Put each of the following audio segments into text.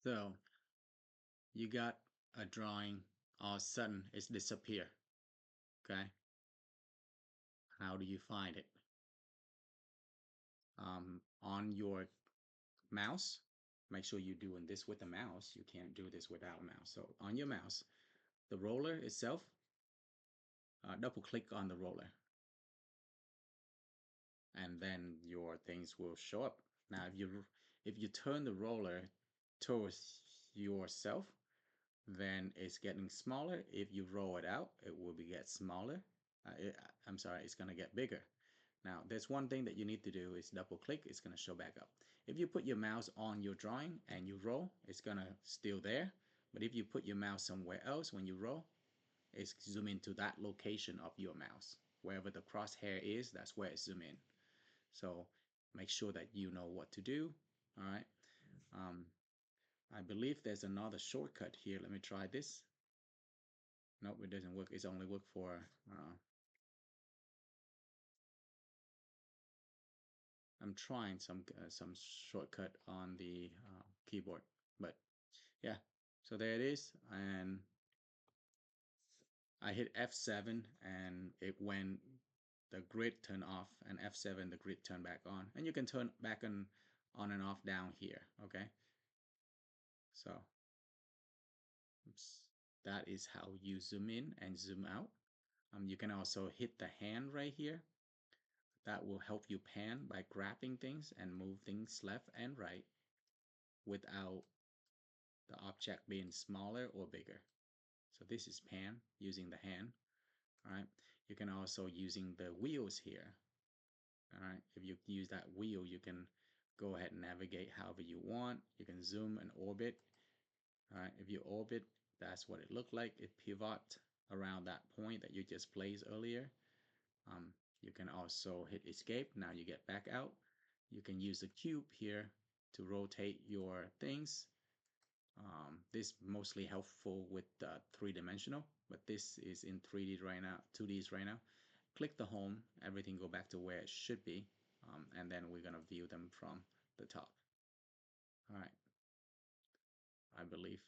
So you got a drawing, all of a sudden it's disappear. Okay. How do you find it? On your mouse, make sure you're doing this with the mouse. You can't do this without a mouse. So on your mouse, the roller itself, double click on the roller, and then your things will show up. Now, if you turn the roller towards yourself, then it's getting smaller. If you roll it out, it will get smaller. I'm sorry, it's gonna get bigger. Now, there's one thing that you need to do is double click, it's gonna show back up. If you put your mouse on your drawing and you roll, it's gonna still there. But if you put your mouse somewhere else when you roll, it's zoom into that location of your mouse. Wherever the crosshair is, that's where it's zoom in. So make sure that you know what to do. All right. Um, I believe there's another shortcut here. Let me try this. Nope, it doesn't work. It's only work for I'm trying some shortcut on the keyboard, but yeah. So there it is, and I hit F7 and it went, the grid turned off, and F7 the grid turned back on, and you can turn back on and off down here. Okay, so that is how you zoom in and zoom out. You can also hit the hand right here. That will help you pan by grabbing things and move things left and right without the object being smaller or bigger. So this is pan using the hand. All right. You can also using the wheels here. All right. If you use that wheel, you can go ahead and navigate however you want. You can zoom and orbit. All right. If you orbit, that's what it looked like. It pivot around that point that you just placed earlier. You can also hit escape. Now you get back out. You can use the cube here to rotate your things. This mostly helpful with three-dimensional, but this is in 3D right now, 2Ds right now. Click the home, everything go back to where it should be, and then we're gonna view them from the top. All right, I believe.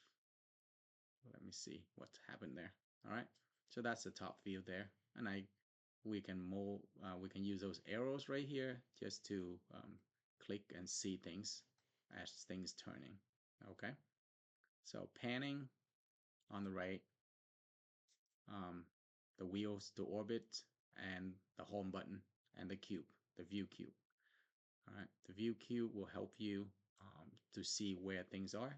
Let me see what's happened there. All right, so that's the top view there, and we can use those arrows right here just to click and see things as things turning. Okay, so panning on the right, the wheels to orbit, and the home button, and the cube, the view cube. All right, the view cube will help you to see where things are.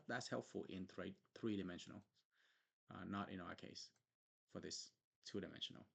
That's helpful in three-dimensional, not in our case for this two-dimensional.